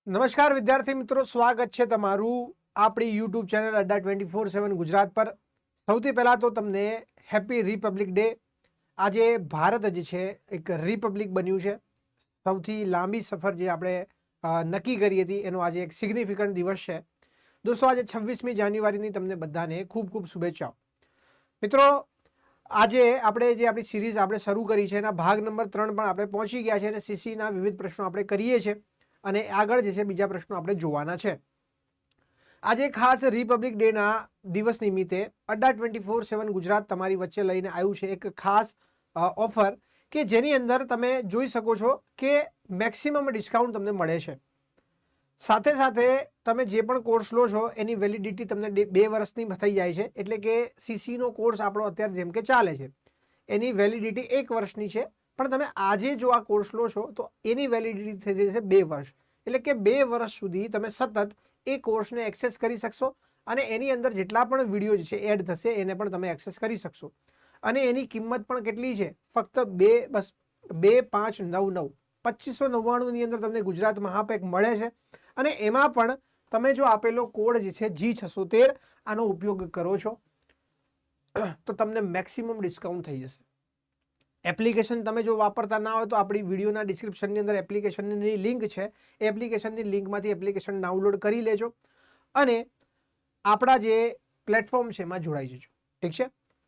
નમસ્કાર વિદ્યાર્થી મિત્રો, સ્વાગત છે તમારું આપણી યુટ્યુબ ચેનલ અડ્ડા 24/7 ગુજરાત પર। સૌથી પહેલાં તો તમને હેપી રિપબ્લિક ડે। આજે ભારત જે છે એક રિપબ્લિક બન્યું છે। સૌથી લાંબી સફર જે આપણે નક્કી કરી હતી એનો આજે એક સિગ્નિફિકન્ટ દિવસ છે। દોસ્તો આજે 26મી જાન્યુઆરીની તમને બધાને ખૂબ ખૂબ શુભેચ્છાઓ। મિત્રો આજે આપણે જે આપણી સિરીઝ આપણે શરૂ કરી છે એના ભાગ નંબર 3 પણ આપણે પહોંચી ગયા છે અને સીસીના વિવિધ પ્રશ્નો આપણે કરીએ છીએ અને આગળ જે છે બીજા પ્રશ્નો આપણે જોવાના છે। આજે ખાસ રિપબ્લિક ડેના દિવસ નિમિત્તે અડ્ડા 24/7 ગુજરાત તમારી વચ્ચે લઈને આવ્યું છે એક ખાસ ઓફર કે જેની અંદર તમે જોઈ શકો છો કે મેક્સિમમ ડિસ્કાઉન્ટ તમને મળે છે। સાથે સાથે તમે જે પણ કોર્સ લો છો એની વેલિડિટી તમને 2 વર્ષની થઈ જાય છે। એટલે કે સીસીનો કોર્સ આપણો અત્યારે જેમ કે ચાલે છે એની વેલિડિટી 1 વર્ષની છે, પણ તમે આજે જો આ કોર્સ લો છો તો એની વેલિડિટી થઈ જશે 2 વર્ષ। એટલે કે 2 વર્ષ સુધી તમે સતત એ કોર્સને એક્સેસ કરી શકશો અને એની અંદર જેટલા પણ વિડીયો છે એડ થશે એને પણ તમે એક્સેસ કરી શકશો। અને એની કિંમત પણ કેટલી છે? ફક્ત 2,599 2599 અંદર તમને ગુજરાત મહાપેક મળે છે અને એમાં પણ તમે જો આપેલો કોડ જે છે G613 આનો ઉપયોગ કરો છો તો તમને મેક્સિમમ ડિસ્કાઉન્ટ થઈ જશે। એપ્લિકેશન તમે જો વાપરતા ના હોય તો આપણી વિડીયોના ડિસ્ક્રિપ્શનની અંદર એપ્લિકેશનની લિંક છે, એ એપ્લિકેશનની લિંકમાંથી એપ્લિકેશન ડાઉનલોડ કરી લેજો અને આપણા જે પ્લેટફોર્મ છે એમાં જોડાઈ જજો। ઠીક છે,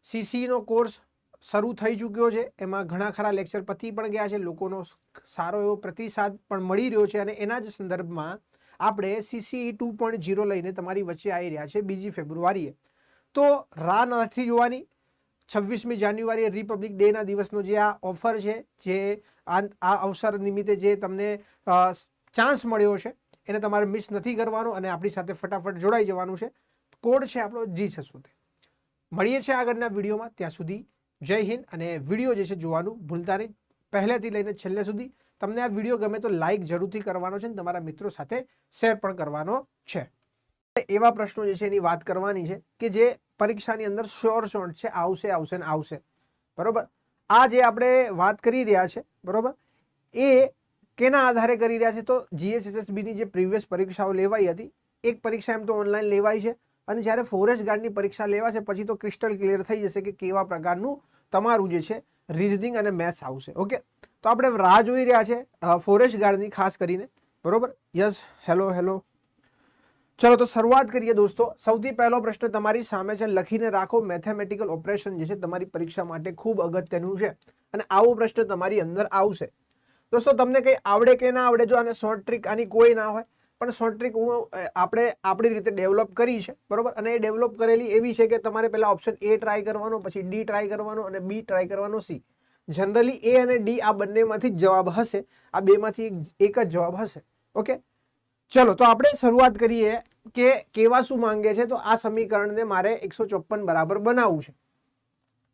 સીસીનો કોર્સ શરૂ થઈ ચૂક્યો છે, એમાં ઘણા ખરા લેક્ચર પતી પણ ગયા છે, લોકોનો સારો એવો પ્રતિસાદ પણ મળી રહ્યો છે અને એના જ સંદર્ભમાં આપણે CCE 2.0 લઈને તમારી વચ્ચે આવી રહ્યા છે 2 ફેબ્રુઆરીએ। તો રાહ નથી જોવાની। 26મી જાન્યુઆરી રિપબ્લિક ડેના દિવસનો જે આ ઓફર છે, જે આ અવસર નિમિત્તે જે તમને ચાન્સ મળ્યો છે એને તમારે મિસ નથી કરવાનો અને આપણી સાથે ફટાફટ જોડાઈ જવાનું છે। કોડ છે આપણો G613। મળીએ છીએ આગળના વિડીયોમાં, ત્યાં સુધી જય હિન્દ। અને વિડીયો જે છે જોવાનું ભૂલતા નહીં, પહેલેથી લઈને છેલ્લે સુધી। તમને આ વિડીયો ગમે તો લાઇક જરૂરથી કરવાનો છે અને તમારા મિત્રો સાથે શેર પણ કરવાનો છે। એવા પ્રશ્નો જે છે એની વાત કરવાની છે કે જે પરીક્ષાની અંદર શ્યોર શોર્ટ છે, આવશે ને આવશે, બરોબર। આ જે આપણે વાત કરી રહ્યા છે, બરોબર, એ કેના આધારે કરી રહ્યા છે? તો GSSBની જે પ્રીવિયસ પરીક્ષાઓ લેવાઈ હતી, એક પરીક્ષા એમ તો ઓનલાઈન લેવાઈ છે અને જ્યારે ફોરેસ્ટ ગાર્ડની પરીક્ષા લેવાશે પછી તો ક્રિસ્ટલ ક્લિયર થઈ જશે કે કેવા પ્રકારનું તમારું જે છે રિઝનિંગ અને મેથ્સ આવશે। ઓકે, તો આપણે રાહ જોઈ રહ્યા છે ફોરેસ્ટ ગાર્ડની ખાસ કરીને, બરોબર। Yes, hello. ચલો તો શરૂઆત કરીએ દોસ્તો। સૌથી પહેલો પ્રશ્ન તમારી સામે છે, લખીને રાખો। મેથેમેટિકલ ઓપરેશન જે છે તમારી પરીક્ષા માટે ખૂબ અગત્યનું છે અને આવો પ્રશ્ન તમારી અંદર આવશે। દોસ્તો તમને કંઈ આવડે કે ના આવડે, જો આને શોર્ટ ટ્રીક આની કોઈ ના હોય, પણ શોર્ટ ટ્રીક આપણે આપણી રીતે ડેવલપ કરી છે, બરોબર। અને એ ડેવલપ કરેલી એવી છે કે તમારે પહેલા ઓપ્શન A ટ્રાય કરવાનો, પછી D ટ્રાય કરવાનો અને B ટ્રાય કરવાનો, C। જનરલી A અને D આ બંનેમાંથી જ જવાબ હશે, આ બેમાંથી એક જ જવાબ હશે। ઓકે, ચલો તો આપણે શરૂઆત કરીએ કે કેવા શું માંગે છે। તો આ સમીકરણને મારે 154 બરાબર બનાવવું છે,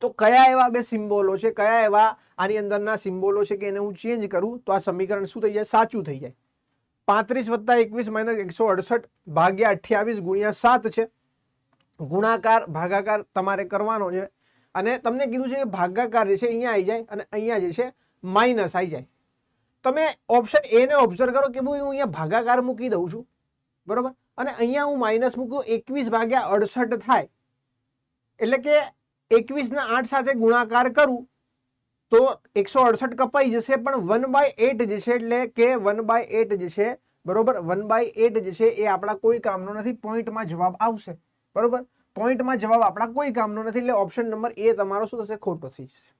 તો કયા એવા બે સિમ્બોલો છે, કયા એવા આની અંદરના સિમ્બોલો છે કે એને હું ચેન્જ કરું તો આ સમીકરણ શું થઈ જાય? સાચું થઈ જાય। 35 + 21 - 168 ભાગ્યા 28 ગુણ્યા 7 છે। ગુણાકાર ભાગાકાર તમારે કરવાનો છે અને તમને કીધું છે કે ભાગાકાર જે છે અહીંયા આવી જાય અને અહીંયા જે છે માઇનસ આવી જાય। તમે ઓપ્શન A ને ઓબ્ઝર્વ કરો કે ભાઈ હું અહીંયા ભાગાકાર મૂકી દઉં છું, બરોબર, અને અહીંયા હું માઇનસ મૂકું, 21/68 થાય। એટલે કે 21 ને 8 સાથે ગુણાકાર કરું તો 168 કપાઈ જશે, પણ 1/8 જે છે એટલે કે 1/8 જે છે, બરોબર, 1/8 જે છે એ આપણા કોઈ કામનો નથી, પોઈન્ટમાં જવાબ આવશે, બરોબર। પોઈન્ટમાં જવાબ આપણા કોઈ કામનો નથી એટલે ઓપ્શન નંબર A તમારો શું થશે? ખોટો થઈ જશે।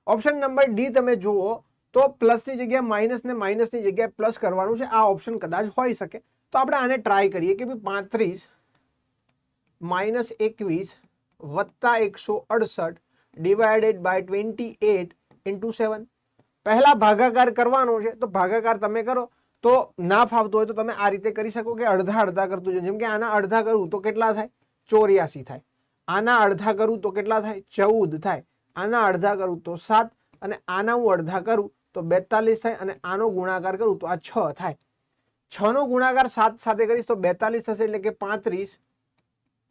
ઓપ્શન નંબર D તમે જુઓ તો પ્લસની જગ્યાએ માઇનસ ને માઇનસની જગ્યાએ પ્લસ કરવાનું છે, આ ઓપ્શન કદાચ હોઈ શકે। તો આપણે આને ટ્રાય કરીએ કે ભાઈ 35 - 21 + 168 ડિવાઇડેડ બાય 28 × 7। પહેલા ભાગાકાર કરવાનો છે, તો ભાગાકાર તમે કરો, તો ના ફાવતો હોય તો તમે આ રીતે કરી શકો કે અડધા અડધા કરતું છે। જેમ કે આના અડધા કરું તો કેટલા થાય? 84 થાય। આના અડધા કરું તો કેટલા થાય? 14 થાય। આના અડધા કરું તો 7 અને આના હું અડધા કરું તો 42 થાય અને આનો ગુણાકાર કરું તો આ 6 થાય। 6 નો ગુણાકાર 7 સાથે કરીશ તો 42 થશે, એટલે કે 35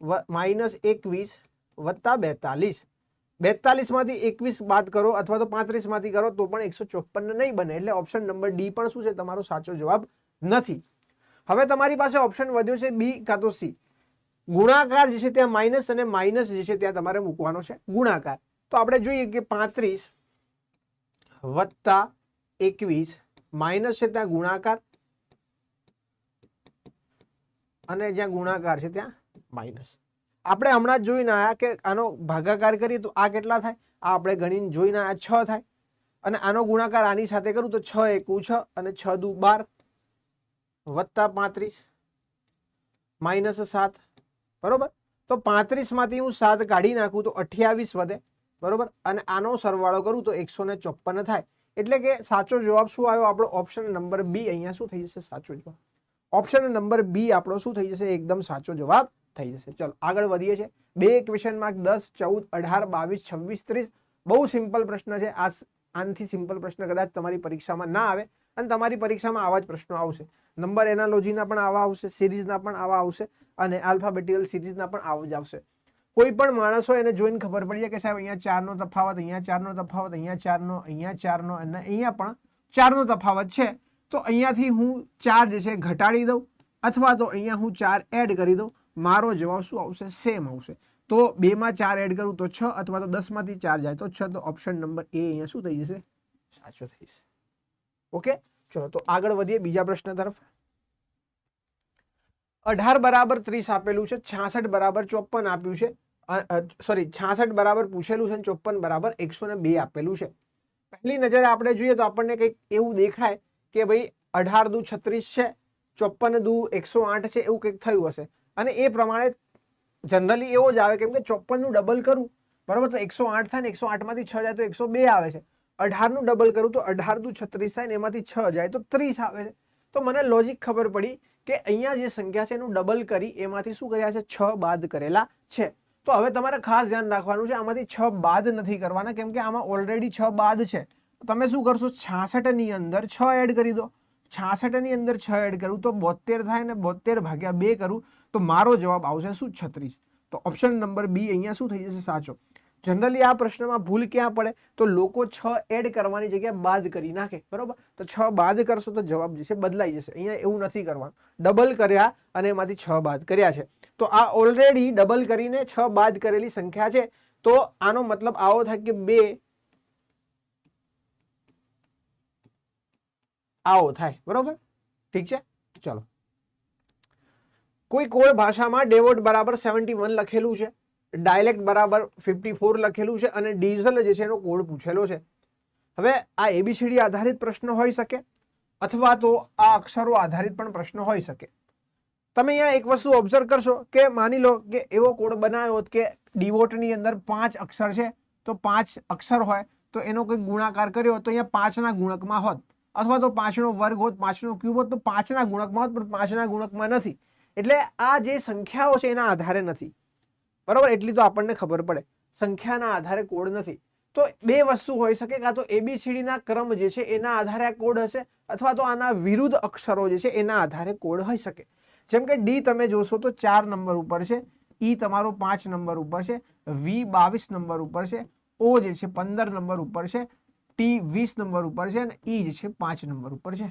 - 21 + 42। 42 માંથી 21 બાદ કરો અથવા તો 35 માંથી કરો તો પણ 154 નહીં બને, એટલે ઓપ્શન નંબર D પણ શું છે? તમારો સાચો જવાબ નથી। હવે તમારી પાસે ઓપ્શન વધ્યો છે બી કાં તો સી. ગુણાકાર જે છે ત્યાં માઇનસ અને માઇનસ જે છે ત્યાં તમારે મૂકવાનો છે ગુણાકાર. તો આપણે જોઈએ કે 35 વત્તા 21 માઇનસ છે ત્યાં ગુણાકાર અને જ્યાં ગુણાકાર છે ત્યાં માઇનસ. આપણે હમણાં જ જોઈને આયા કે આનો ભાગાકાર કરીએ તો આ કેટલા થાય, આ આપણે ગણીને જોઈને આ 6 થાય અને આનો ગુણાકાર આની સાથે કરું તો 6 એકુ 6 અને 6 દુ 12 વત્તા 35 માઇનસ 7. બરોબર. તો 35 માંથી હું 7 કાઢી નાખું તો 28 વધે. બરોબર. અને આનો સરવાળો કરું તો 154 થાય. એટલે કે સાચો જવાબ શું આવ્યો આપણો? ઓપ્શન નંબર બી અહીંયા શું થઈ જશે? સાચો જવાબ. ઓપ્શન નંબર બી આપણો શું થઈ જશે? એકદમ સાચો જવાબ થઈ જશે. ચલો આગળ વધીએ છીએ. બે ક્વેશ્ચન માર્ક 10, 14, 18, 22, 26, 30. બહુ સિમ્પલ પ્રશ્ન છે. આનાથી સિમ્પલ પ્રશ્ન કદાચ તમારી પરીક્ષામાં ના આવે અને તમારી પરીક્ષામાં આવા જ પ્રશ્નો આવશે. નંબર એનાલોજીના પણ આવા આવશે, સિરીઝના પણ આવા આવશે અને આલ્ફાબેટિકલ સિરીઝના પણ આવા જ આવશે. કોઈ પણ માણસ હોય એને જોઈને ખબર પડી જાય કે સાહેબ અહીંયા 4 નો તફાવત, અહીંયા 4 નો તફાવત, અહીંયા 4 નો, અહીંયા 4 નો અને અહીંયા પણ 4 નો તફાવત છે. તો અહીંયાથી હું 4 જે છે ઘટાડી દઉં અથવા તો અહીંયા હું 4 એડ કરી દઉં. મારો જવાબ શું આવશે? સેમ આવશે. તો 2 માં 4 એડ કરું તો 6 અથવા તો 10 માંથી 4 જાય તો 6. તો ઓપ્શન નંબર એ અહીંયા શું થઈ જશે? સાચો થઈ જશે. ઓકે, ચલો તો આગળ વધીએ બીજા પ્રશ્ન તરફ. 18 બરાબર 30 આપેલું છે, 66 બરાબર 54 આપ્યું છે, સોરી 66 બરાબર પૂછેલું છે, 54 બરાબર 102 આપેલું છે. પહેલી નજરે આપણે જોઈએ તો આપણને કંઈક એવું દેખાય કે ભાઈ 18 દુ 36 છે, 54 દુ 108 છે, એવું કંઈક થયું હશે. અને એ પ્રમાણે જનરલી એવો જ આવે કેમ કે 54 નું ડબલ કરું બરાબર તો 108 થાય ને 108 માંથી 6 જાય તો 102 આવે છે. 18 નું ડબલ કરું તો 18 દુ 36 થાય ને એમાંથી 6 જાય તો 30 આવે છે. તો મને લોજિક ખબર પડી કે અહીંયા જે સંખ્યા છે એનું ડબલ કરી એમાંથી શું કર્યા છે? 6 બાદ કરેલા છે. તો હવે તમારે ખાસ ધ્યાન રાખવાનું છે, આમાંથી 6 બાદ નથી કરવાના કેમ કે આમાં ઓલરેડી 6 બાદ છે. તમે શું કરશો? 66 ની અંદર 6 એડ કરી દો. 66 ની અંદર 6 એડ કરું તો 72 થાય ને 72 ભાગ્યા 2 કરું તો મારો જવાબ આવશે શું? 36. તો ઓપ્શન નંબર બી અહીંયા શું થઈ જશે? સાચો. જનરલી આ પ્રશ્નમાં ભૂલ ક્યાં પડે તો લોકો 6 એડ કરવાની જગ્યાએ બાદ કરી નાખે. બરોબર. તો 6 બાદ કરશો તો જવાબ જે છે બદલાઈ જશે. અહીંયા એવું નથી કરવાનું. ડબલ કર્યા અને એમાંથી 6 બાદ કર્યા છે. તો આ ઓલરેડી ડબલ કરીને 6 બાદ કરેલી સંખ્યા છે. તો આનો મતલબ આવો થાય કે 2 આવો થાય. બરોબર, ઠીક છે. ચલો, કોઈ કોડ ભાષામાં ડેવોટ બરાબર 71 લખેલું છે, ડાયલેક્ટ બરાબર 54 લખેલું છે અને ડીઝલ જે છે એનો કોડ પૂછેલો છે. હવે આ એબીસીડી આધારિત પ્રશ્ન હોઈ શકે અથવા તો આ અક્ષરો આધારિત પણ પ્રશ્ન હોઈ શકે. તમે અહીંયા એક વસ્તુ ઓબ્ઝર્વ કરશો કે માની લો કે એવો કોડ બનાવ્યો કે ડીવોટની અંદર 5 અક્ષર છે તો 5 અક્ષર હોય તો એનો કોઈ ગુણાકાર કર્યો તો અહીંયા 5 ના ગુણકમાં હોત અથવા તો 5 નો વર્ગ હોત, 5 નો ક્યુબ હોત તો 5 ના ગુણકમાં હોત, પણ 5 ના ગુણકમાં નથી. એટલે આ જે સંખ્યાઓ છે એના આધારે નથી. બરોબર, એટલી તો આપણને ખબર પડે. સંખ્યાના આધારે કોડ નથી. તો બે વસ્તુ હોઈ શકે, કાં તો એબીસીડી ના ક્રમ જે છે એના આધારે આ કોડ હશે અથવા તો આના વિરુદ્ધ અક્ષરો જે છે એના આધારે કોડ હોઈ શકે. જેમ કે ડી તમે જોશો તો 4 નંબર ઉપર છે, ઈ તમારો 5 નંબર ઉપર છે, વી 22 નંબર ઉપર છે, ઓ જે છે 15 નંબર ઉપર છે, ટી 20 નંબર ઉપર છે અને ઈ જે છે 5 નંબર ઉપર છે.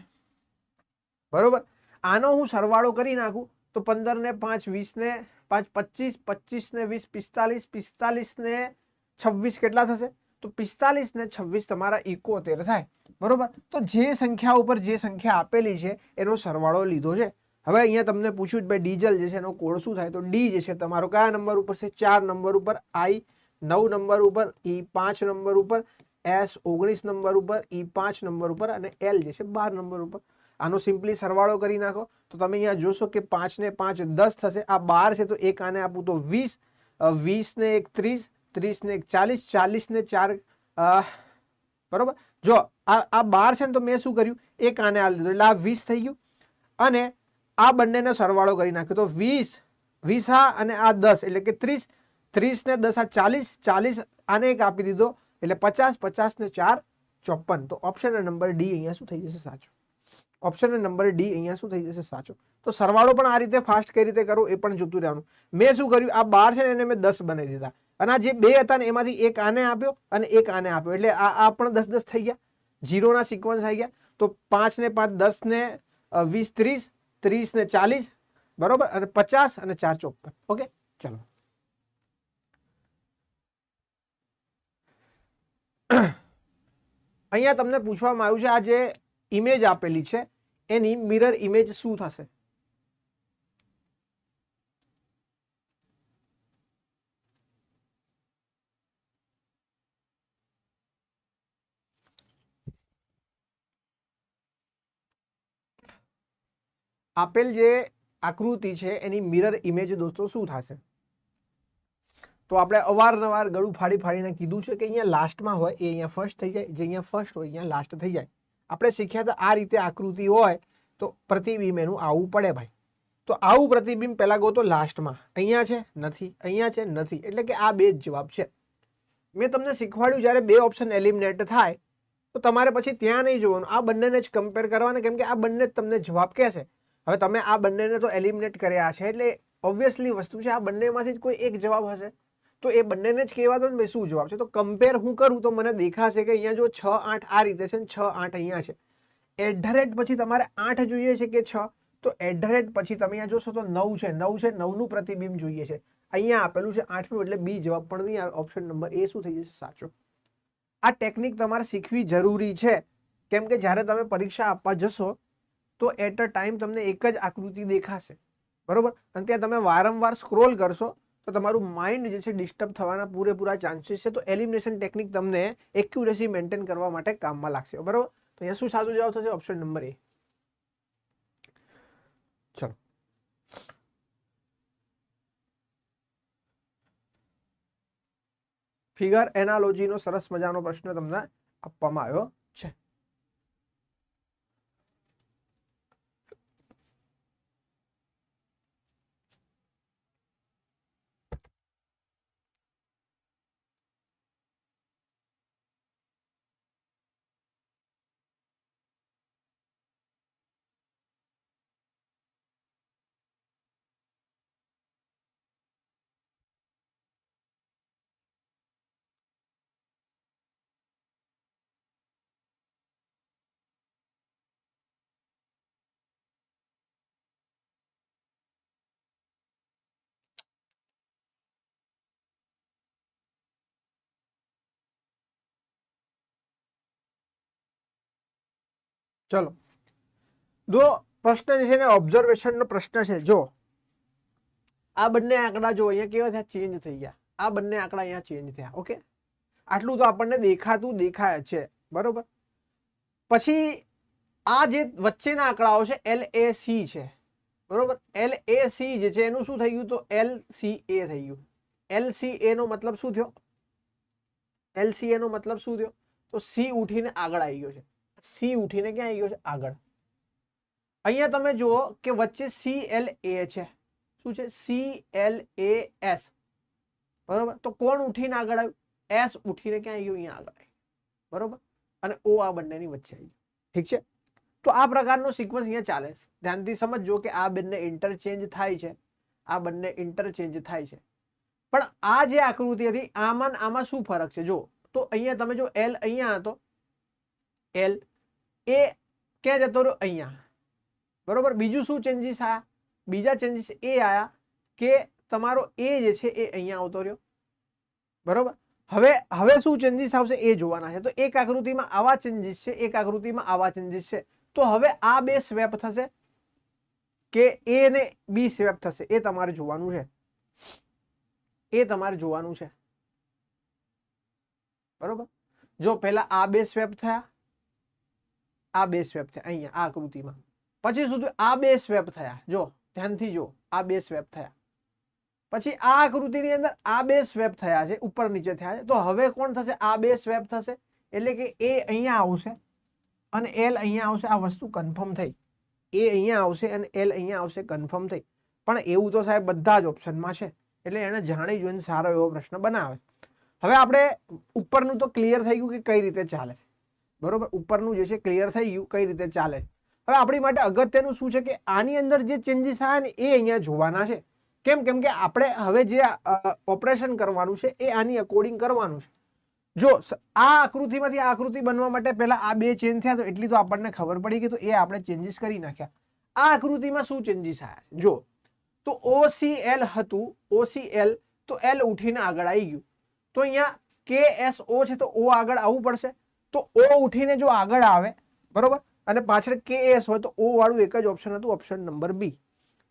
બરોબર. આનો હું સરવાળો કરી નાખું તો 15 ને 5 20 ને 5 25, 25 ને 20 45, 45 ને 26 કેટલા થશે? તો 45 ને 26 તમારા 71 થાય. બરોબર. તો જે સંખ્યા ઉપર જે સંખ્યા આપેલી છે એનો સરવાળો લીધો છે. હવે અહીંયા તમને પૂછ્યું ભાઈ ડીઝલ જે છે એનો કોડ શું થાય? તો ડી જે છે તમારો કયા નંબર ઉપર છે? 4 નંબર ઉપર, આઈ 9 નંબર ઉપર, ઈ 5 નંબર ઉપર, એસ 19 નંબર ઉપર, ઈ 5 નંબર ઉપર અને એલ જે છે 12 નંબર ઉપર. આનો સિમ્પલી સરવાળો કરી નાખો તો તમે અહીંયા જોશો કે 5 ને 5 10 થશે. આ 12 છે તો એક આને આપું તો 20, 20 ને 1 30, 30 ને 1 40, 40 ને 4 બરોબર. જો આ 12 છે ને તો મેં શું કર્યું? એક આને આપી દીધું એટલે આ 20 થઈ ગયું અને આ બંનેનો સરવાળો કરી નાખ્યો તો 20 20 આ અને આ 10 એટલે કે 30, 30 ને 10 આ 40, 40 આને એક આપી દીધો એટલે 50, 50 ને 4 54. તો ઓપ્શન નંબર ડી અહીંયા શું થઈ જશે? સાચો. ઓપ્શન નંબર ડી અહીંયા શું થઈ જશે? સાચો. તો સરવાળો પણ આ રીતે ફાસ્ટ કઈ રીતે કરો એ પણ જોતું રહેવાનું. મેં શું કર્યું? આ 12 છે ને એને મેં 10 બનાવી દીધા અને આ જે બે હતા ને એમાંથી એક આને આપ્યો અને એક આને આપ્યો એટલે આ પણ 10 10 થઈ ગયા. 0 ના સિક્વન્સ આવી ગયા. તો 5 ને 5 10 ને 20 30, 30 ને 40 બરોબર, અને 50 અને 4 54. ઓકે, ચલો અહીંયા તમને પૂછવામાં આવ્યું છે આ જે ઇમેજ આપેલી છે એની મિરર ઇમેજ શું થશે? આપેલ જે આકૃતિ છે એની મિરર ઇમેજ દોસ્તો શું થશે? તો આપણે અવારનવાર ગળું ફાડી ફાડીને કીધું છે કે અહીંયા લાસ્ટમાં હોય એ અહીંયા ફર્સ્ટ થઈ જાય, જે અહીંયા ફર્સ્ટ હોય અહીંયા લાસ્ટ થઈ જાય. આપણે શીખ્યા હતા આ રીતે આકૃતિ હોય તો પ્રતિબિંબ એનું આવું પડે ભાઈ. તો આવું પ્રતિબિંબ પહેલા ગોતો લાસ્ટમાં. અહીંયા છે નથી, અહીંયા છે નથી, એટલે કે આ બે જ જવાબ છે. મેં તમને શીખવાડ્યું જ્યારે બે ઓપ્શન એલિમિનેટ થાય તો તમારે પછી ત્યાં નહીં જોવાનું, આ બંનેને જ કમ્પેર કરવાના, કેમ કે આ બંને જ તમને જવાબ કહેશે. હવે તમે આ બંનેને તો એલિમિનેટ કર્યા છે એટલે ઓબ્વિયસલી વસ્તુ છે આ બંનેમાંથી જ કોઈ એક જવાબ હશે, તો એ બંનેને જ કહેવા દો ને ભાઈ શું જવાબ છે. તો કમ્પેર હું કરું તો મને દેખાશે કે અહીંયા જો 6 8 આ રીતે છે ને 6 8 અહીંયા છે. @ પછી તમારે 8 જોઈએ છે કે 6? તો @ પછી તમે અહીંયા જોશો તો 9 છે, 9 છે, 9 નું પ્રતિબિંબ જોઈએ છે. અહીંયા આપેલું છે 8 નું, એટલે બી જવાબ પણ નહીં આવે. ઓપ્શન નંબર એ શું થઈ જશે? સાચો. આ ટેકનિક તમારે શીખવી જરૂરી છે, કેમ કે જ્યારે તમે પરીક્ષા આપવા જશો તો એટ અ ટાઈમ તમને એક જ આકૃતિ દેખાશે, બરોબર, અને ત્યાં તમે વારંવાર સ્ક્રોલ કરશો તો તમારું માઇન્ડ જે છે ડિસ્ટર્બ થવાના પૂરેપૂરા ચાન્સીસ છે. તો એલિમિનેશન ટેકનિક તમને એક્યુરેસી મેન્ટેન કરવા માટે કામમાં લાગશે, બરોબર. તો અહીંયા શું સાચો જવાબ થશે? ઓપ્શન નંબર એ. ચલો ફિગર એનાલોજીનો સરસ મજાનો પ્રશ્ન તમને આપવામાં આવ્યો છે. ચલો જો પ્રશ્ન જે છે ને ઓબ્ઝર્વેશનનો પ્રશ્ન છે. જો આ બંને આંકડા જો અહીંયા કેવા થયા? ચેન્જ થઈ ગયા. આ બંને આંકડા અહીંયા ચેન્જ થયા. ઓકે, આટલું તો આપણને દેખાતું દેખાય છે, બરોબર. પછી આ જે વચ્ચેના આંકડાઓ છે LAC છે, બરોબર. LAC જે છે એનું શું થઈ ગયું? તો LCA થઈ ગયું. LCA નો મતલબ શું થયો? LCA નો મતલબ શું થયો? તો C ઉઠીને આગળ આવી ગયો છે. C ઉઠીને ક્યાં આવી ગયો છે? આગળ. અહીંયા તમે જુઓ કે વચ્ચે CLA છે. શું છે? CLAS, બરોબર. તો કોણ ઉઠીને આગળ આવ્યું? S ઉઠીને ક્યાં આવી ગયું? અહીંયા આગળ આવ્યું, બરોબર. અને O આ બંનેની વચ્ચે આવી ગયું. ઠીક છે. તો આ પ્રકારનો સિક્વન્સ અહીંયા ચાલે છે. ધ્યાનથી સમજજો કે આ બંને ઇન્ટરચેન્જ થાય છે, આ બંને ઇન્ટરચેન્જ થાય છે. પણ આ જે આકૃતિ હતી આમાં આમાં શું ફરક છે? જો તો અહીંયા તમે જો L અહીંયા હતો, L એ ક્યાં જતો રહ્યો? અહીંયા, બરોબર. બીજું શું ચેન્જીસ આયા? બીજા ચેન્જીસ એ આયા કે તમારો એ જે છે એ અહીંયા આવતો રહ્યો, બરોબર. હવે શું ચેન્જીસ આવશે એ જોવાના છે. તો એક આકૃતિમાં આવા ચેન્જીસ છે, એક આકૃતિમાં આવા ચેન્જીસ છે. તો હવે આ બે સ્વેપ થશે કે એ ને બી સ્વેપ થશે, એ તમારે જોવાનું છે, એ તમારે જોવાનું છે, બરોબર. જો પહેલા આ બે સ્વેપ થયા, આ બે સ્વેપ થયા અહીંયા આ આકૃતિમાં, પછી સુધી આ બે સ્વેપ થયા. જો ધ્યાનથી જો, આ બે સ્વેપ થયા, પછી આ આકૃતિની અંદર આ બે સ્વેપ થયા છે, ઉપર નીચે થયા છે. તો હવે કોણ થશે? આ બે સ્વેપ થશે, એટલે કે એ અહીંયા આવશે અને L અહીંયા આવશે. આ વસ્તુ કન્ફર્મ થઈ. એ અહીંયા આવશે અને L અહીંયા આવશે, કન્ફર્મ થઈ. પણ એવું તો સાહેબ બધા જ ઓપ્શનમાં છે, એટલે એને જાણી જોઈને સારો એવો પ્રશ્ન બનાવે. હવે આપણે ઉપરનું તો ક્લિયર થઈ ગયું કે કઈ રીતે ચાલે છે, બરોબર. ઉપરનું જે છે ક્લિયર થઈ ગયું કઈ રીતે ચાલે છે. હવે આપણી માટે અગત્યનું શું છે કે આની અંદર જે ચેન્જીસ આવ્યા ને એ અહીંયા જોવાના છે. કેમ કે આપણે હવે જે ઓપરેશન કરવાનું છે એ આની અકોર્ડિંગ કરવાનું છે. જો આ આકૃતિમાંથી આ આકૃતિ બનવા માટે પહેલા આ બે ચેન્જ થયા તો એટલી તો આપણને ખબર પડી કે તો એ આપણે ચેન્જીસ કરી નાખ્યા. આ આકૃતિમાં શું ચેન્જીસ આવ્યા છે જો, તો OCl હતું, OCl તો L ઉઠીને આગળ આવી ગયું, તો અહીંયા KSO છે તો O આગળ આવવું પડશે, તો O ઉઠીને જો આગળ આવે બરોબર અને પાછળ KS હોય તો O વાળું એક જ ઓપ્શન હતું, ઓપ્શન નંબર બી.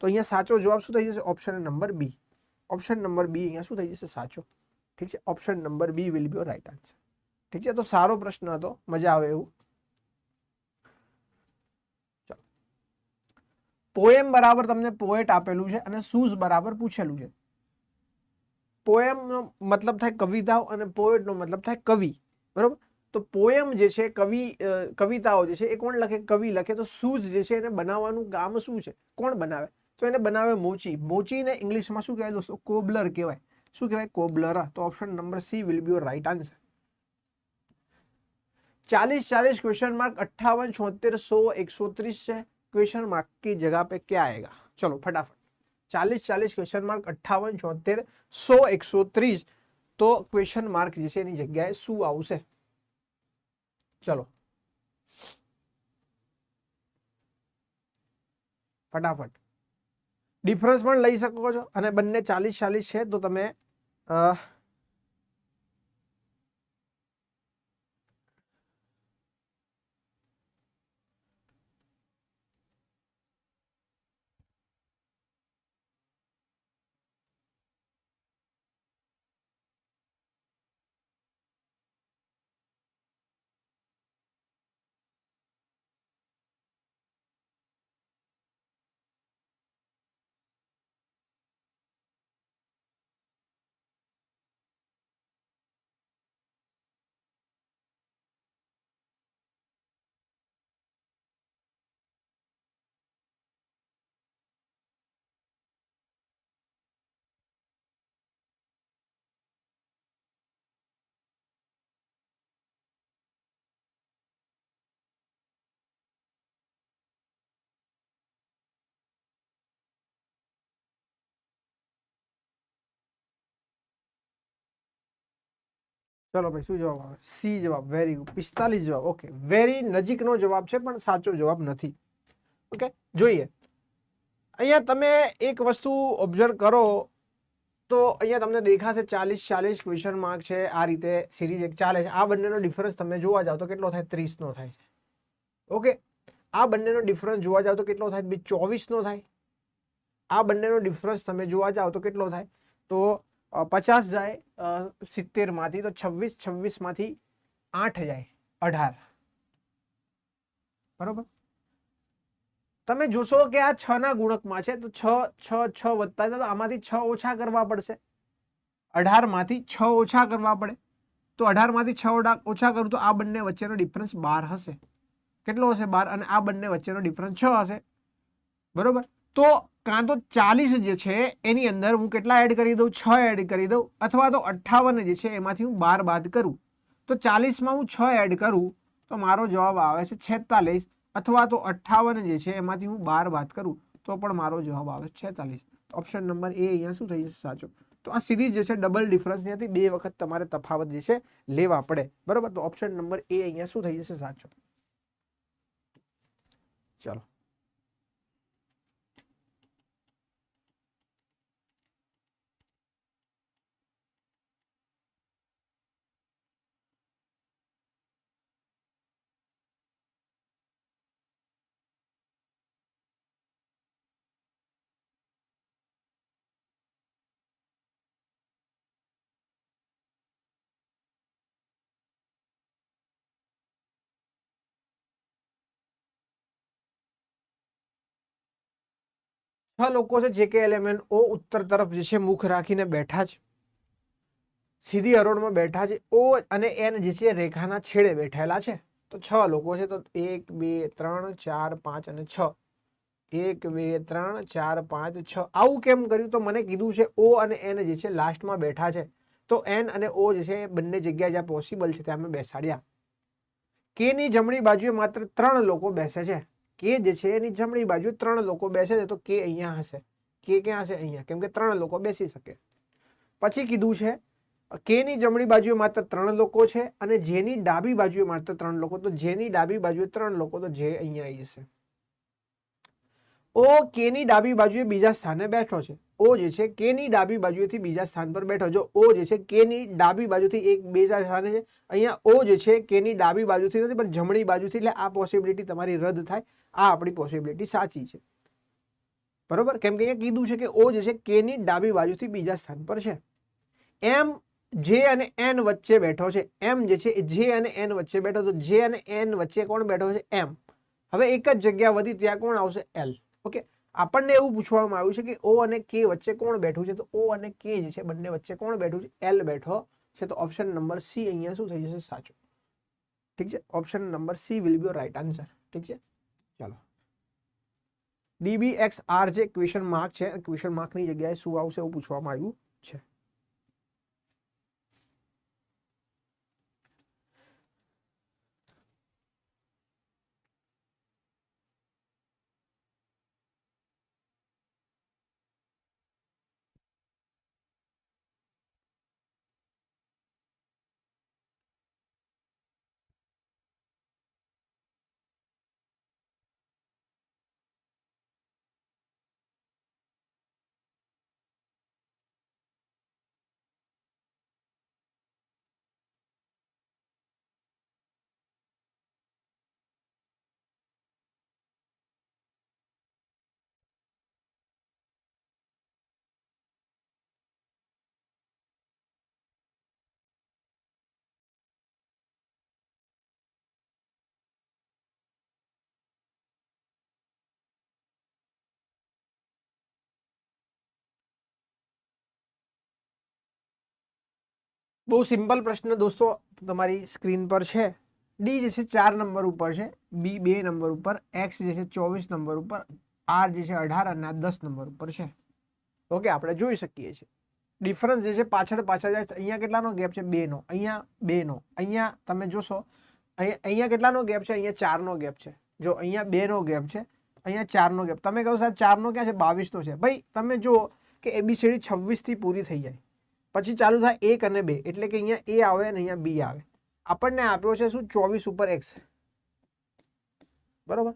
તો અહીંયા સાચો જવાબ શું થઈ જશે? Option number B. Option number B અહીંયા શું થઈ જશે? સાચો. ઠીક છે, option number B will be right answer. ઠીક છે, તો સારો પ્રશ્ન હતો, મજા આવે એવું. પોએમ બરાબર તમને પોએટ આપેલું છે અને શૂઝ બરાબર પૂછેલું છે. પોએમ નો મતલબ થાય કવિતાઓ અને પોએટ નો મતલબ થાય કવિ, બરોબર. તો પોએમ જે છે કવિતાઓ જે છે એ કોણ લખે? કવિ લખે. તો શૂઝ જે છે એને બનાવવાનું કામ શું છે? કોણ બનાવે? તો એને બનાવે મોચી. મોચીને ઇંગ્લિશમાં શું કહેવાય દોસ્તો? કોબલર કહેવાય. શું કહેવાય? કોબલર. તો option number she will be your right answer. 40 question mark 58 76 100 130 છે. क्वेश्चन मार्क की जगह पे क्या आएगा? चलो फटाफट 40 क्वेश्चन मार्क 58 76 100 130 तो क्वेश्चन मार्क જે છે એની જગ્યાએ શું આવશે? ચલો ફટાફટ. ડિફરન્સ પણ લઈ શકો છો અને બંને 40 છે તો તમે ચલો ભાઈ શું જવાબ આવે? સી જવાબ. Very good. 45 જવાબ. ઓકે, વેરી નજીકનો જવાબ છે પણ સાચો જવાબ નથી. ઓકે, જોઈએ. અહીંયા તમે એક વસ્તુ ઓબ્ઝર્વ કરો તો અહીંયા તમને દેખાશે 40 ક્વેશ્ચન માર્ક છે. આ રીતે સિરીઝ એક ચાલે છે. આ બંનેનો ડિફરન્સ તમે જોવા જાવ તો કેટલો થાય? 30 નો થાય છે. ઓકે, આ બંનેનો ડિફરન્સ જોવા જાવ તો કેટલો થાય? 24 નો થાય. આ બંનેનો ડિફરન્સ તમે જોવા જાવ તો કેટલો થાય? તો 50 જાય 70 માંથી, તો 26 માંથી 8 જાય 18. બરોબર. તમે જોશો કે આ 6 ના ગુણકમાં છે તો 6 વધતા તો આમાંથી 6 ઓછા કરવા પડશે. 18 માંથી 6 ઓછા કરવા પડે. તો 18 માંથી 6 ઓછા કરું તો આ બંને વચ્ચેનો ડિફરન્સ 12 હશે. કેટલો હશે? 12. અને આ બંને વચ્ચેનો ડિફરન્સ 6 હશે. બરોબર. તો કાં તો 40 જે છે એની અંદર હું કેટલા એડ કરી દઉં? 6 એડ કરી દઉં, અથવા તો 58 જે છે એમાંથી હું 12 બાદ કરું. તો 40 માં હું 6 એડ કરું તો મારો જવાબ આવે છે 46, અથવા તો 58 જે છે એમાંથી હું 12 બાદ કરું તો પણ મારો જવાબ આવે છે 46. ઓપ્શન નંબર એ અહીંયા શું થઈ જશે? સાચો. તો આ સિરીઝ જે છે ડબલ ડિફરન્સ નથી, બે વખત તમારે તફાવત જે છે લેવા પડે. બરોબર. તો ઓપ્શન નંબર એ અહીંયા શું થઈ જશે? સાચો. ચલો લોકો છે JKLMNO ઉત્તર તરફ જે છે મુખ રાખીને બેઠા છે, સીધી હરોળમાં બેઠા છે. O અને N જે છે રેખાના છેડે બેઠેલા છે. તો 6 લોકો છે. તો 1 2 3 4 5 અને 6. 1 2 3 4 5 6. આવું કેમ કર્યું? તો મને કીધું છે O અને N જે છે લાસ્ટમાં બેઠા છે, તો N અને O જે છે બંને જગ્યા જ્યાં પોસિબલ છે ત્યાં મેં બેસાડ્યા. K ની જમણી બાજુએ માત્ર 3 લોકો બેસે છે. K જે છે એની જમણી બાજુ 3 લોકો બેસે છે, તો K અહીંયા હશે. K ક્યાં હશે? અહીંયા, કેમ કે 3 લોકો બેસી શકે. પછી કીધું છે K ની જમણી બાજુએ માત્ર 3 લોકો છે અને J ની ડાબી બાજુએ માત્ર 3 લોકો. તો J ની ડાબી બાજુએ 3 લોકો, તો J અહીંયા આવી જશે. ઓ કે ની ડાબી બાજુએ બીજા સ્થાને બેઠો છે. ઓ જે છે કે ની ડાબી બાજુએથી બીજા સ્થાન પર બેઠો. જો ઓ જે છે કે ની ડાબી બાજુથી એક બીજા સ્થાને છે. અહીંયા ઓ જે છે કે ની ડાબી બાજુથી નથી પણ જમણી બાજુથી, એટલે આ પોસિબિલિટી તમારી રદ થાય. આ આપણી પોસિબિલિટી સાચી છે, બરોબર. કેમ કે અહીંયા કીધું છે કે ઓ જે છે કે ની ડાબી બાજુથી બીજા સ્થાન પર છે. એમ જે અને એન વચ્ચે બેઠો છે. એમ જે છે જે અને એન વચ્ચે બેઠો, તો જે અને એન વચ્ચે કોણ બેઠો છે? એમ. હવે એક જ જગ્યા વધી, ત્યાં કોણ આવશે? એલ. ઓકે, આપણને એવું પૂછવામાં આવ્યું છે કે ઓ અને કે વચ્ચે કોણ બેઠું છે, તો ઓ અને કે જે છે બંને વચ્ચે કોણ બેઠું છે? એલ બેઠો છે. તો ઓપ્શન નંબર સી અહીંયા શું થઈ જશે? સાચો. ઠીક છે, option number she will be right answer. ઠીક છે, ચાલો. DBXR જે ક્વેશ્ચન માર્ક છે, ક્વેશ્ચન માર્કની જગ્યાએ શું આવશે એવું પૂછવામાં આવ્યું છે. બહુ સિમ્પલ પ્રશ્ન દોસ્તો તમારી સ્ક્રીન પર છે. ડી જે છે 4 નંબર ઉપર છે, બી 2 નંબર ઉપર, એક્સ જે છે 24 નંબર ઉપર, આર જે છે 18 અને 10 નંબર ઉપર છે. ઓકે, આપણે જોઈ શકીએ છીએ ડિફરન્સ જે છે પાછળ જાય. અહીંયા કેટલાનો ગેપ છે? 2 નો. અહીંયા 2 નો. અહીંયા તમે જોશો અહીંયા કેટલાનો ગેપ છે? અહીંયા 4 નો ગેપ છે. જો અહીંયા 2 નો ગેપ છે, અહીંયા 4 નો ગેપ. તમે કહો સાહેબ 4 નો ક્યાં છે? 22 નો છે. ભાઈ તમે જુઓ કે ABCD 26 થી પૂરી થઈ જાય, પછી ચાલુ થાય 1 અને 2, એટલે કે અહીંયા A આવે અને અહીંયા B આવે. આપણને આપ્યો છે શું? 24 ઉપર X, બરોબર.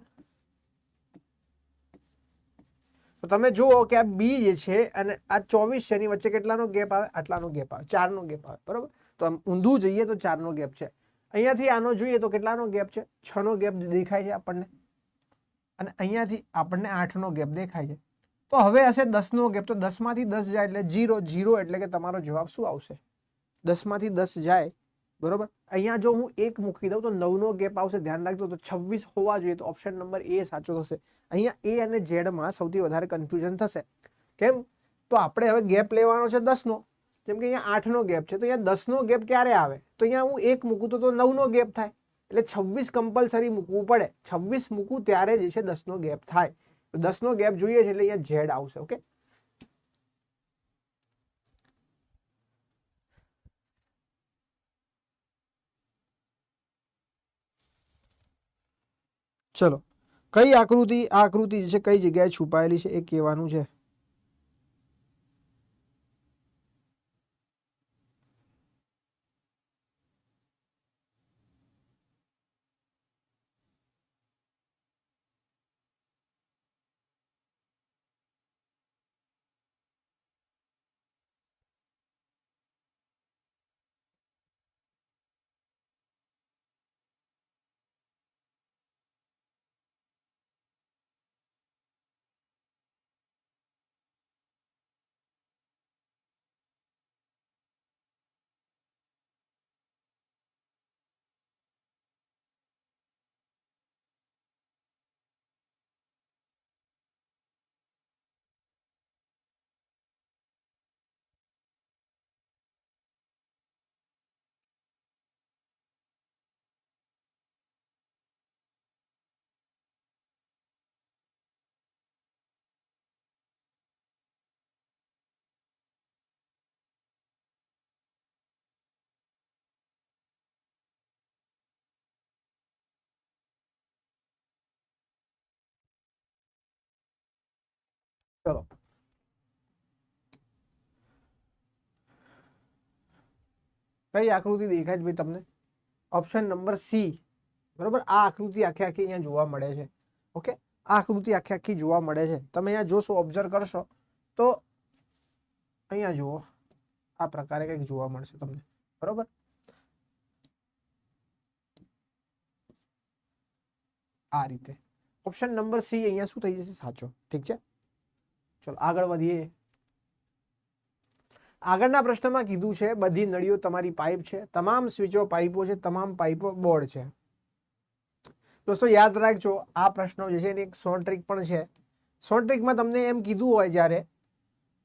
તો તમે જુઓ કે આ B જે છે અને આ 24 છે, એની વચ્ચે કેટલાનો ગેપ આવે? આટલાનો ગેપ આવે, 4 નો ગેપ આવે, બરોબર. તો આમ ઊંધું જઈએ તો 4 નો ગેપ છે. અહીંયાથી આનો જોઈએ તો કેટલાનો ગેપ છે? 6 નો ગેપ દેખાય છે આપણને, અને અહીંયાથી આપણને 8 નો ગેપ દેખાય છે. તો હવે હશે 10 નો ગેપ, તો 10 માંથી 10 જાય એટલે 0. 0 એટલે કે તમારો જવાબ શું આવશે? 10 માંથી 10 જાય, બરોબર. અહીંયા જો હું 1 મૂકી દઉં તો 9 નો ગેપ આવશે. ધ્યાન રાખજો. તો 26 હોવા જોઈએ, તો ઓપ્શન નંબર એ સાચો થશે. અહીંયા A અને Z માં સૌથી વધારે કન્ફ્યુઝન થશે. કેમ? તો આપણે હવે ગેપ લેવાનો છે 10 નો. જેમ કે અહીંયા 8 નો ગેપ છે, તો અહીંયા 10 નો ગેપ ક્યારે આવે? તો અહીંયા હું 1 મૂકું તો 9 નો ગેપ થાય, એટલે 26 કમ્પલસરી મૂકવું પડે. 26 મૂકું ત્યારે જે છે 10 નો ગેપ થાય. તો 10 નો ગેપ જોઈએ છે એટલે અહીંયા Z આવશે. ઓકે, ચલો. કઈ આકૃતિ, આ આકૃતિ જે છે કઈ જગ્યાએ છુપાયેલી છે એ કહેવાનું છે. ચલો, કઈ આકૃતિ દેખાય છે ભાઈ તમને? ઓપ્શન નંબર સી, બરોબર. આ આકૃતિ આખી અહીંયા જોવા મળે છે. ઓકે, આકૃતિ આખી આખી જોવા મળે છે. તમે અહીંયા જોશો, ઓબ્ઝર્વ કરશો તો અહીંયા જુઓ આ પ્રકારે કંઈક જોવા મળશે તમને. બરોબર, આ રીતે ઓપ્શન નંબર સી અહીંયા શું થઈ જશે? સાચો. ઠીક છે, ચલો આગળ વધીએ. આગળના પ્રશ્નમાં કીધું છે બધી નળીઓ તમારી પાઇપ છે, તમામ સ્વિચો પાઇપો છે, તમામ પાઇપો બોર્ડ છે. દોસ્તો યાદ રાખજો, આ પ્રશ્નો જે છે એની એક શોર્ટ ટ્રીક પણ છે. શોર્ટ ટ્રીકમાં તમને એમ કીધું હોય જ્યારે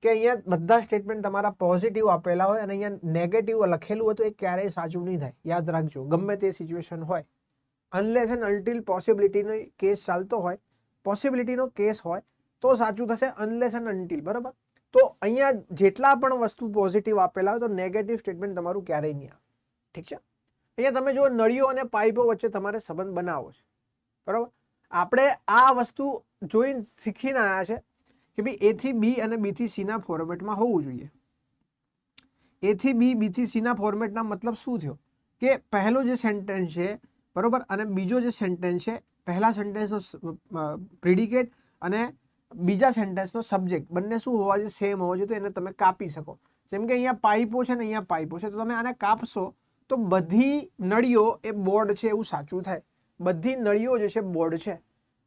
કે અહીંયા બધા સ્ટેટમેન્ટ તમારા પોઝિટિવ આપેલા હોય અને અહીંયા નેગેટિવ લખેલું હોય તો એ ક્યારેય સાચું નહીં થાય. યાદ રાખજો, ગમે તે સિચ્યુએશન હોય, અનલેસ એન્ડ અનટિલ પોસિબિલિટીનો કેસ ચાલતો હોય, પોસિબિલિટીનો કેસ હોય તો સાચું થશે, અનલેસ એન્ડ અનટિલ. બરાબર, તો અહીંયા જેટલા પણ વસ્તુ પોઝિટિવ આપેલા હોય તો નેગેટિવ સ્ટેટમેન્ટ તમારું ક્યારેય નહીં આવે. ઠીક છે, અહીંયા તમે જો નળીઓ અને પાઇપો વચ્ચે તમારે સંબંધ બનાવવો છે. બરાબર, આપણે આ વસ્તુ જોઈને શીખીને આવ્યા છે કે ભાઈ એ થી બી અને બી થી સી ના ફોર્મેટમાં હોવું જોઈએ. એ થી બી, બી થી સી ના ફોર્મેટના મતલબ શું થયો કે પહેલો જે સેન્ટેન્સ છે, બરોબર, અને બીજો જે સેન્ટેન્સ છે, પહેલા સેન્ટેન્સનો પ્રિડિકેટ અને બીજા સેન્ટેન્સનો સબ્જેક્ટ બંને શું હોવા જોઈએ? સેમ હોવા જોઈએ. તો એને તમે કાપી શકો. જેમ કે અહીંયા પાઇપો છે ને અહીંયા પાઇપો છે, તો તમે આને કાપશો તો બધી નળીઓ એ બોર્ડ છે એવું સાચું થાય. બધી નળીઓ જે છે બોર્ડ છે.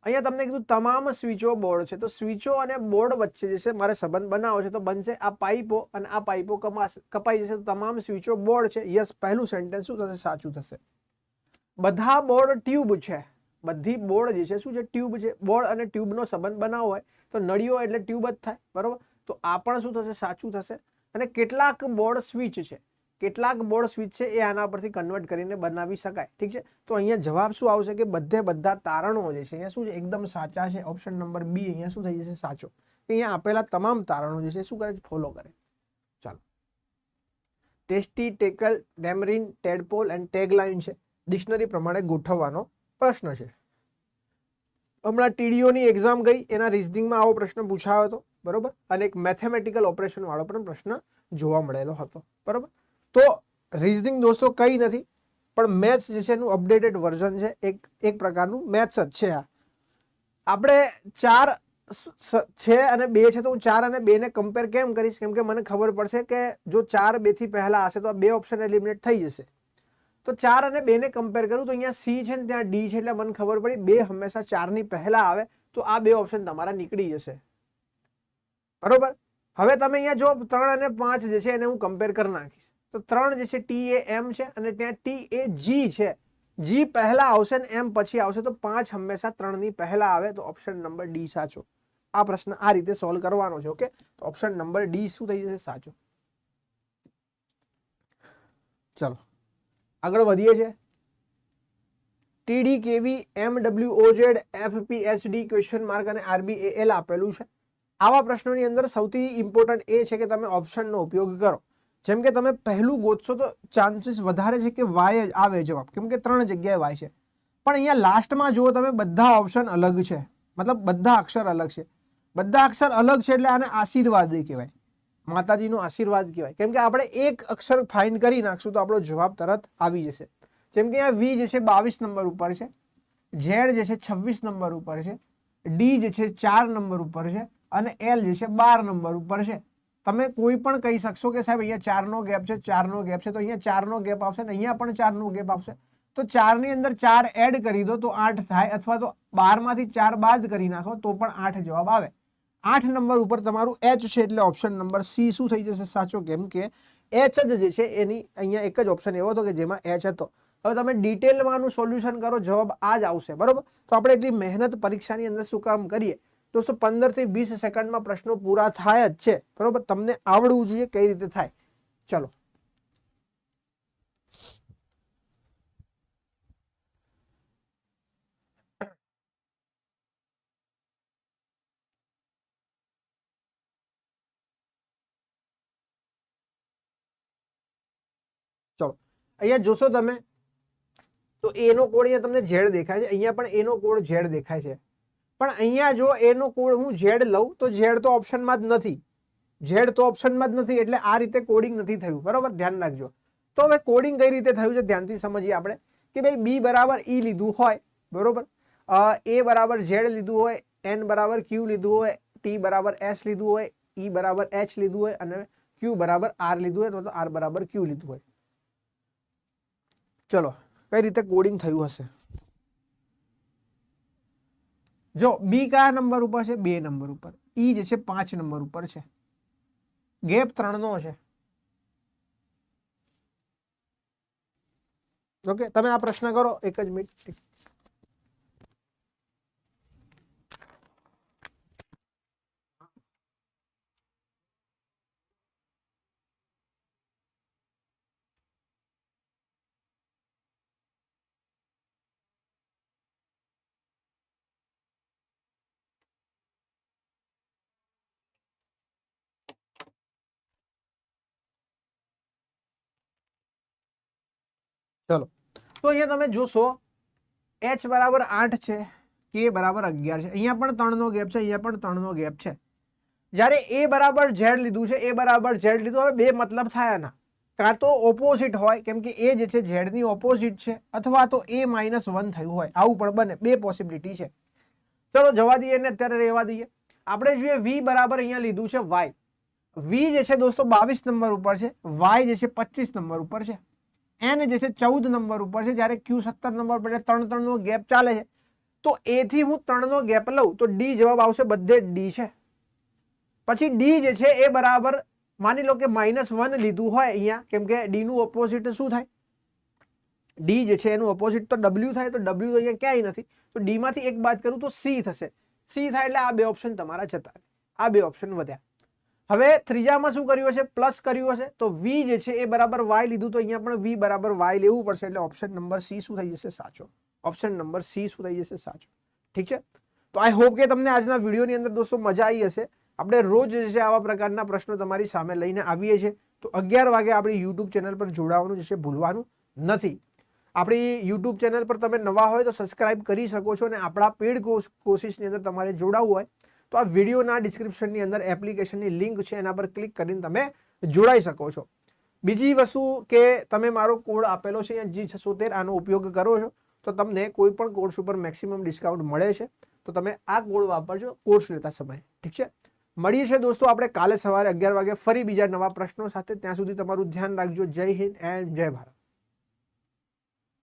અહીંયા તમને કીધું તમામ સ્વિચો બોર્ડ છે, તો સ્વિચો અને બોર્ડ વચ્ચે જે છે મારે સંબંધ બનાવવો છે, તો બનશે આ પાઇપો અને આ પાઇપો કપાઈ જશે, તો તમામ સ્વિચો બોર્ડ છે. યસ, પહેલું સેન્ટેન્સ શું થશે? સાચું થશે. બધા બોર્ડ ટ્યુબ છે, બધી બોર્ડ જે છે શું છે? ટ્યુબ છે. બોર્ડ અને ટ્યુબનો સંબંધ બનાવવો હોય તો નળીઓ એટલે ટ્યુબ જ થાય. બરોબર, તો આ પણ શું થશે? સાચું થશે. અને કેટલાક બોર્ડ સ્વિચ છે, કેટલાક બોર્ડ સ્વિચ છે એ આના પરથી કન્વર્ટ કરીને બનાવી શકાય. ઠીક છે, તો અહીંયા જવાબ શું આવશે કે બધા તારણો જે છે અહીંયા શું છે? એકદમ સાચા છે. ઓપ્શન નંબર બી અહીંયા શું થઈ જશે? સાચો. અહીંયા આપેલા તમામ તારણો જે છે શું કરે છે? ફોલો કરે. ચાલો, ટેસ્ટી, ટેકલ, ડેમરીન, ટેડપોલ એન્ડ ટેગલાઇન છે, ડિક્શનરી પ્રમાણે ગોઠવવાનો પ્રશ્ન છે. હમણાં ટીડીઓની એક્ઝામ ગઈ, એના રિઝનિંગમાં આવો પ્રશ્ન પૂછાયો હતો. બરોબર, અને એક મેથેમેટિકલ ઓપરેશન વાળો પણ પ્રશ્ન જોવા મળેલો હતો. બરોબર, તો રિઝનિંગ દોસ્તો કંઈ નથી પણ મેથ્સ જે છે એનું અપડેટેડ વર્ઝન છે. એક પ્રકારનું મેથ્સ જ છે. આપણે 4 છે અને 2 છે, તો હું 4 અને 2 ને કમ્પેર કેમ કરીશ? કેમ કે મને ખબર પડશે કે જો 4 2 થી પહેલા હશે તો આ 2 ઓપ્શન એલિમિનેટ થઈ જશે. તો 4 અને 2 ને કમ્પેર કરું તો અહીંયા સી છે ને ત્યાં ડી છે, એટલે મને ખબર પડી 2 હંમેશા 4 ની પહેલા આવે, તો આ 2 ઓપ્શન તમારા નીકળી જશે. બરોબર, હવે તમે અહીંયા જો 3 અને 5 જે છે એને હું કમ્પેર કરી નાખીશ, તો 3 જે છે ટી એ એમ છે અને ત્યાં ટી એ જી છે. જી પહેલા આવશે ને એમ પછી આવશે, તો 5 હંમેશા 3 ની પહેલા આવે, તો ઓપ્શન નંબર ડી સાચો. આ પ્રશ્ન આ રીતે સોલ્વ કરવાનો છે. ઓકે, તો ઓપ્શન નંબર ડી શું થઈ જશે? સાચો. ચલો આગળ વધીએ છીએ. ટીડી, કેવી, MWOZ, FPSD ક્વેશ્ચન માર્ક અને RBAL આપેલું છે. આવા પ્રશ્નોની અંદર સૌથી ઇમ્પોર્ટન્ટ એ છે કે તમે ઓપ્શનનો ઉપયોગ કરો. જેમ કે તમે પહેલું ગોતશો તો ચાન્સીસ વધારે છે કે વાય જ આવે જવાબ, કેમ કે 3 જગ્યાએ વાય છે. પણ અહીંયા લાસ્ટમાં જુઓ તમે, બધા ઓપ્શન અલગ છે, મતલબ બધા અક્ષર અલગ છે. બધા અક્ષર અલગ છે એટલે આને આશીર્વાદ કહેવાય, માતાજીનો આશીર્વાદ કહેવાય. કેમ કે આપણે એક અક્ષર ફાઇન્ડ કરી નાખશું તો આપણો જવાબ તરત આવી જશે. જેમ કે અહીંયા વી જે છે 22 નંબર ઉપર છે, ઝેડ જે છે 26 નંબર ઉપર છે, ડી જે છે 4 નંબર ઉપર છે અને એલ જે છે 12 નંબર ઉપર છે. તમે કોઈ પણ કહી શકશો કે સાહેબ અહીંયા 4 નો ગેપ છે, 4 નો ગેપ છે, તો અહીંયા 4 નો ગેપ આવશે ને અહીંયા પણ 4 નો ગેપ આવશે. તો 4 ની અંદર 4 એડ કરી દો તો 8 થાય, અથવા તો 12 માંથી 4 બાદ કરી નાખો તો પણ 8 જવાબ આવે. 8 નંબર ઉપર તમારું એચ છે, એટલે ઓપ્શન નંબર સી શું થઈ જશે? સાચો. કેમ કે એચ જ જે છે એની અહીંયા એક જ ઓપ્શન એવો હતો કે જેમાં એચ હતો. હવે તમે ડિટેલમાં આનું સોલ્યુશન કરો, જવાબ આ જ આવશે. બરોબર, તો આપણે એટલી મહેનત પરીક્ષાની અંદર શું કામ કરીએ દોસ્તો? 15 થી 20 સેકન્ડમાં પ્રશ્નો પૂરા થાય જ છે. બરોબર, તમને આવડવું જોઈએ કઈ રીતે થાય. ચલો અહીંયા જોશો તમે તો એનો કોડ અહીંયા તમને ઝેડ દેખાય છે, અહીંયા પણ એનો કોડ ઝેડ દેખાય છે. પણ અહીંયા જો એનો કોડ હું ઝેડ લઉં તો ઝેડ તો ઓપ્શનમાં જ નથી, ઝેડ તો ઓપ્શનમાં જ નથી, એટલે આ રીતે કોડિંગ નથી થયું. બરોબર, ધ્યાન રાખજો. તો હવે કોડિંગ કઈ રીતે થયું છે ધ્યાનથી સમજીએ આપણે કે ભાઈ બી બરાબર ઈ લીધું હોય, બરોબર, એ બરાબર ઝેડ લીધું હોય, n બરાબર q લીધું હોય, t બરાબર s લીધું હોય, e બરાબર h લીધું હોય અને q બરાબર r લીધું હોય તો r બરાબર q લીધું હોય. ચલો કઈ રીતે કોડિંગ થયું હશે? જો b કયા નંબર ઉપર છે? 2 નંબર ઉપર. e જે છે 5 નંબર ઉપર છે. ગેપ 3 નો છે. ઓકે, તમે આ પ્રશ્ન કરો. એક જ મિનિટ. ચલો તો અહીંયા તમે જોશો h બરાબર 8 છે, k બરાબર 11 છે. અહીંયા પણ 3 નો ગેપ છે, અહીંયા પણ 3 નો ગેપ છે. જ્યારે a બરાબર z લીધું છે, a બરાબર z લીધું, હવે બે મતલબ થાય ના. કાં તો ઓપોઝિટ હોય કેમ કે a જે છે z ની ઓપોઝિટ છે, અથવા તો a -1 થયું હોય, આવું પણ બને. બે પોસિબિલિટી છે. ચલો જવા દઈએ ને અત્યારે રહેવા દઈએ. આપણે જોઈએ v બરાબર અહીંયા લીધું છે y. v જે છે દોસ્તો 22 નંબર ઉપર છે, y જે છે 25 નંબર ઉપર છે, n જે છે 14 નંબર ઉપર છે, જ્યારે q 17 નંબર પર 3 નો ગેપ ચાલે છે. તો a થી હું 3 નો ગેપ લઉં તો d જવાબ આવશે, બધે d છે. પછી d જે છે એ બરાબર માની લો કે -1 લીધું હોય અહીંયા, કેમ કે d નું ઓપોઝિટ શું થાય? d જે છે એનું ઓપોઝિટ તો w થાય, તો w તો અહીંયા ક્યાંય નથી, તો d માંથી એક બાદ કરું તો c થશે. c થાય એટલે આ બે ઓપ્શન તમારા જતા, આ બે ઓપ્શન વધ્યા. હવે ત્રીજામાં શું કર્યું હશે? પ્લસ કર્યું હશે. તો v જે છે એ બરાબર y લીધું, તો અહીંયા પણ v બરાબર y લેવું પડશે, એટલે ઓપ્શન નંબર c શું થઈ જશે? સાચો. ઓપ્શન નંબર c શું થઈ જશે? સાચો. ઠીક છે. તો આઈ હોપ કે તમને આજના વિડીયોની અંદર દોસ્તો મજા આવી હશે. આપણે રોજ જે છે આવા પ્રકારના પ્રશ્નો તમારી સામે લઈને આવીએ છીએ. તો 11 વાગે આપણી યુટ્યુબ ચેનલ પર જોડાવાનું જે છે ભૂલવાનું નથી. આપણી યુટ્યુબ ચેનલ પર તમે નવા હોય તો સબસ્ક્રાઇબ કરી શકો છો, અને આપણા પેડ કોર્સિસની અંદર તમારે જોડાવવું હોય તો આ વિડીયોના ડિસ્ક્રિપ્શનની અંદર એપ્લિકેશનની લિંક છે, એના પર ક્લિક કરીને તમે જોડાઈ શકો છો. બીજી વસ્તુ કે તમે મારો કોડ આપેલો છે G76, આનો ઉપયોગ કરો છો તો તમને કોઈ પણ કોર્સ ઉપર મેક્સિમમ ડિસ્કાઉન્ટ મળે છે. તો તમે આ કોડ વાપરજો કોર્સ લેતા સમયે. ઠીક છે. મળીએ છીએ દોસ્તો આપણે કાલે સવારે 11 વાગે ફરી બીજા નવા પ્રશ્નો સાથે. ત્યાં સુધી તમારું ધ્યાન રાખજો. જય હિન્દ એન્ડ જય ભારત.